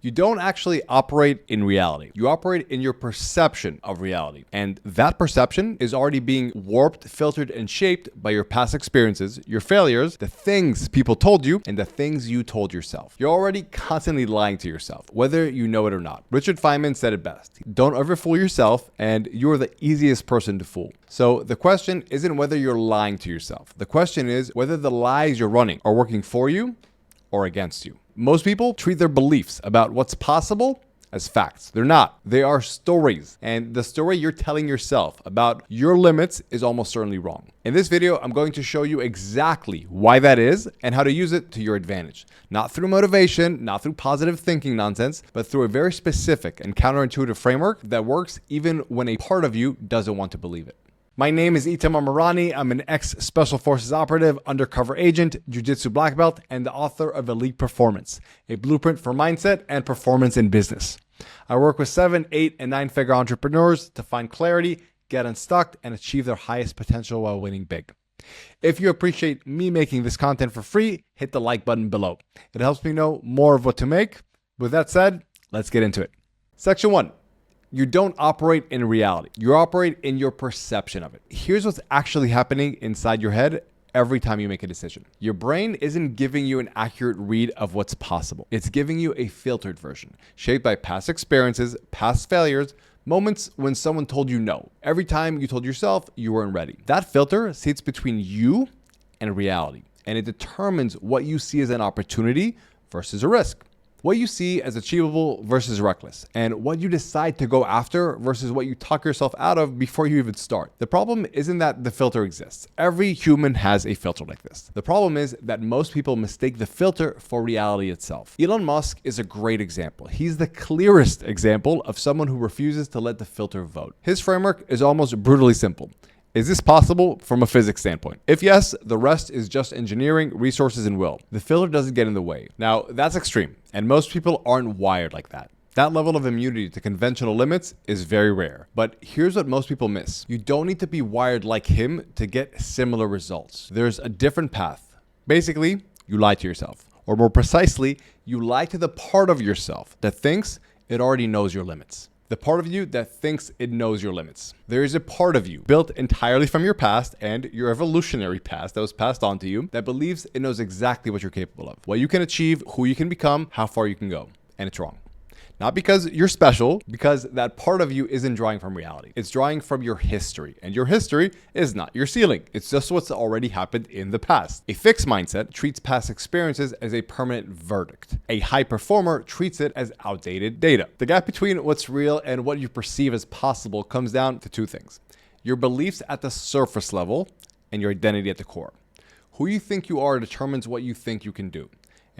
You don't actually operate in reality. You operate in your perception of reality. And that perception is already being warped, filtered, and shaped by your past experiences, your failures, the things people told you, and the things you told yourself. You're already constantly lying to yourself, whether you know it or not. Richard Feynman said it best. Don't ever fool yourself, and you're the easiest person to fool. So the question isn't whether you're lying to yourself. The question is whether the lies you're running are working for you or against you. Most people treat their beliefs about what's possible as facts. They're not. They are stories. And the story you're telling yourself about your limits is almost certainly wrong. In this video, I'm going to show you exactly why that is and how to use it to your advantage. Not through motivation, not through positive thinking nonsense, but through a very specific and counterintuitive framework that works even when a part of you doesn't want to believe it. My name is Itamar Marani. I'm an ex-Special Forces operative, undercover agent, jiu-jitsu black belt, and the author of Elite Performance, a blueprint for mindset and performance in business. I work with 7, 8, and 9-figure entrepreneurs to find clarity, get unstuck, and achieve their highest potential while winning big. If you appreciate me making this content for free, hit the like button below. It helps me know more of what to make. With that said, let's get into it. Section 1. You don't operate in reality. You operate in your perception of it. Here's what's actually happening inside your head every time you make a decision. Your brain isn't giving you an accurate read of what's possible. It's giving you a filtered version, shaped by past experiences, past failures, moments when someone told you no. Every time you told yourself you weren't ready. That filter sits between you and reality, and it determines what you see as an opportunity versus a risk. What you see as achievable versus reckless, and what you decide to go after versus what you talk yourself out of before you even start. The problem isn't that the filter exists. Every human has a filter like this. The problem is that most people mistake the filter for reality itself. Elon Musk is a great example. He's the clearest example of someone who refuses to let the filter vote. His framework is almost brutally simple. Is this possible from a physics standpoint? If yes, the rest is just engineering, resources, and will. The filter doesn't get in the way. Now, that's extreme, and most people aren't wired like that. That level of immunity to conventional limits is very rare. But here's what most people miss. You don't need to be wired like him to get similar results. There's a different path. Basically, you lie to yourself. Or more precisely, you lie to the part of yourself that thinks it already knows your limits. The part of you that thinks it knows your limits. There is a part of you built entirely from your past and your evolutionary past that was passed on to you that believes it knows exactly what you're capable of, what you can achieve, who you can become, how far you can go. And it's wrong. Not because you're special, because that part of you isn't drawing from reality. It's drawing from your history, and your history is not your ceiling. It's just what's already happened in the past. A fixed mindset treats past experiences as a permanent verdict. A high performer treats it as outdated data. The gap between what's real and what you perceive as possible comes down to two things: your beliefs at the surface level and your identity at the core. Who you think you are determines what you think you can do.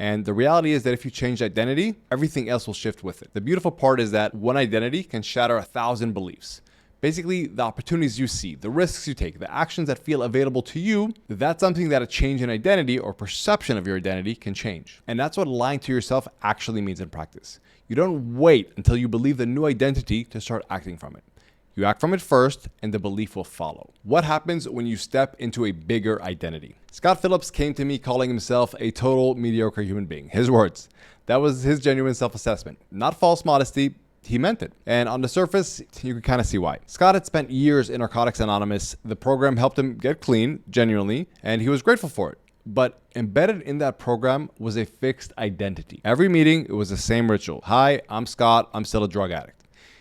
And the reality is that if you change identity, everything else will shift with it. The beautiful part is that one identity can shatter 1,000 beliefs. Basically, the opportunities you see, the risks you take, the actions that feel available to you, that's something that a change in identity or perception of your identity can change. And that's what lying to yourself actually means in practice. You don't wait until you believe the new identity to start acting from it. You act from it first, and the belief will follow. What happens when you step into a bigger identity? Scott Phillips came to me calling himself a total mediocre human being. His words. That was his genuine self-assessment. Not false modesty. He meant it. And on the surface, you can kind of see why. Scott had spent years in Narcotics Anonymous. The program helped him get clean, genuinely, and he was grateful for it. But embedded in that program was a fixed identity. Every meeting, it was the same ritual. Hi, I'm Scott. I'm still a drug addict.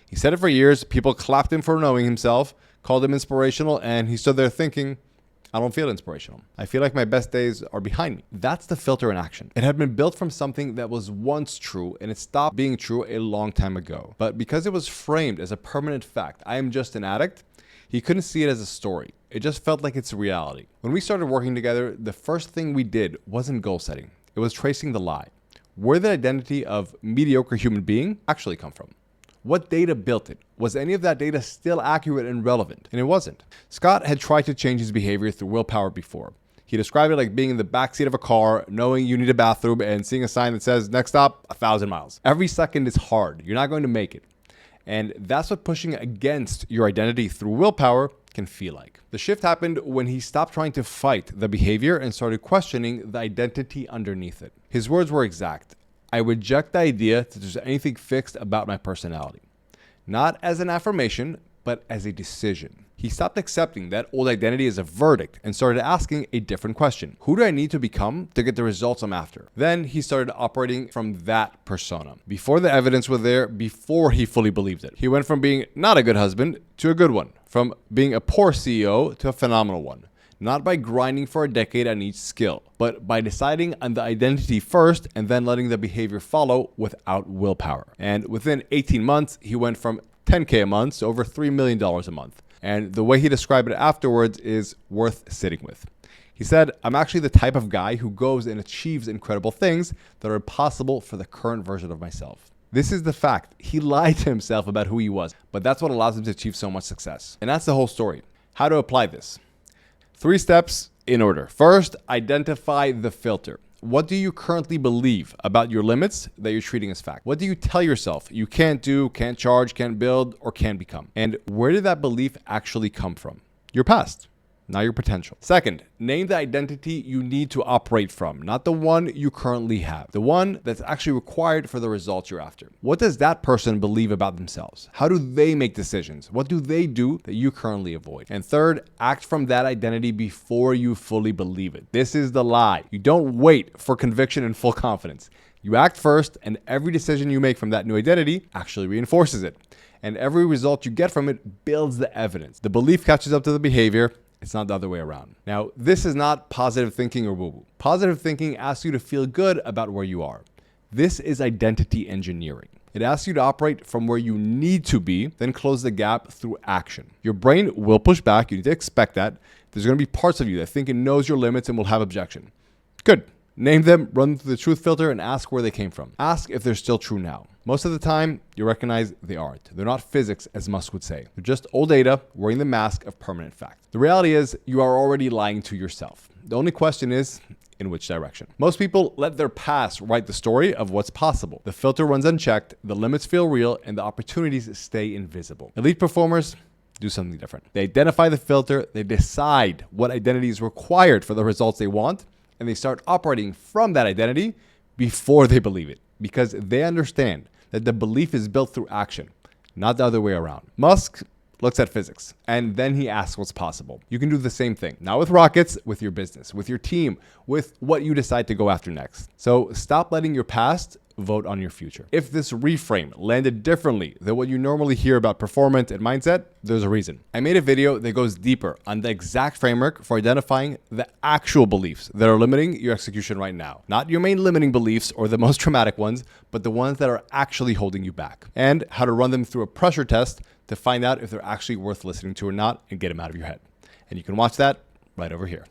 He said it for years. People clapped him for knowing himself, called him inspirational, and he stood there thinking, I don't feel inspirational. I feel like my best days are behind me. That's the filter in action. It had been built from something that was once true, and it stopped being true a long time ago. But because it was framed as a permanent fact, I am just an addict, he couldn't see it as a story. It just felt like it's reality. When we started working together, the first thing we did wasn't goal setting. It was tracing the lie. Where did the identity of mediocre human being actually come from? What data built it? Was any of that data still accurate and relevant? And it wasn't. Scott had tried to change his behavior through willpower before. He described it like being in the backseat of a car, knowing you need a bathroom, and seeing a sign that says, next stop, 1,000 miles. Every second is hard. You're not going to make it. And that's what pushing against your identity through willpower can feel like. The shift happened when he stopped trying to fight the behavior and started questioning the identity underneath it. His words were exact. I reject the idea that there's anything fixed about my personality. Not as an affirmation, but as a decision. He stopped accepting that old identity as a verdict and started asking a different question. Who do I need to become to get the results I'm after? Then he started operating from that persona. Before the evidence was there, before he fully believed it. He went from being not a good husband to a good one. From being a poor CEO to a phenomenal one. Not by grinding for a decade on each skill, but by deciding on the identity first and then letting the behavior follow without willpower. And within 18 months, he went from $10K a month to over $3 million a month. And the way he described it afterwards is worth sitting with. He said, I'm actually the type of guy who goes and achieves incredible things that are impossible for the current version of myself. This is the fact. He lied to himself about who he was, but that's what allows him to achieve so much success. And that's the whole story. How to apply this. 3 steps in order. First, identify the filter. What do you currently believe about your limits that you're treating as fact? What do you tell yourself you can't do, can't charge, can't build, or can't become? And where did that belief actually come from? Your past, not your potential. Second, name the identity you need to operate from, not the one you currently have, the one that's actually required for the results you're after. What does that person believe about themselves? How do they make decisions? What do they do that you currently avoid? And third, act from that identity before you fully believe it. This is the lie. You don't wait for conviction and full confidence. You act first, and every decision you make from that new identity actually reinforces it. And every result you get from it builds the evidence. The belief catches up to the behavior. It's not the other way around. Now, this is not positive thinking or woo-woo. Positive thinking asks you to feel good about where you are. This is identity engineering. It asks you to operate from where you need to be, then close the gap through action. Your brain will push back. You need to expect that. There's going to be parts of you that think it knows your limits and will have objection. Good. Name them, run through the truth filter, and ask where they came from. Ask if they're still true now. Most of the time, you recognize they aren't. They're not physics, as Musk would say. They're just old data wearing the mask of permanent fact. The reality is, you are already lying to yourself. The only question is, in which direction? Most people let their past write the story of what's possible. The filter runs unchecked, the limits feel real, and the opportunities stay invisible. Elite performers do something different. They identify the filter, they decide what identity is required for the results they want, and they start operating from that identity before they believe it, because they understand that the belief is built through action, not the other way around. Musk looks at physics, and then he asks what's possible. You can do the same thing, not with rockets, with your business, with your team, with what you decide to go after next. So stop letting your past vote on your future. If this reframe landed differently than what you normally hear about performance and mindset, there's a reason. I made a video that goes deeper on the exact framework for identifying the actual beliefs that are limiting your execution right now. Not your main limiting beliefs or the most traumatic ones, but the ones that are actually holding you back. And how to run them through a pressure test to find out if they're actually worth listening to or not and get them out of your head. And you can watch that right over here.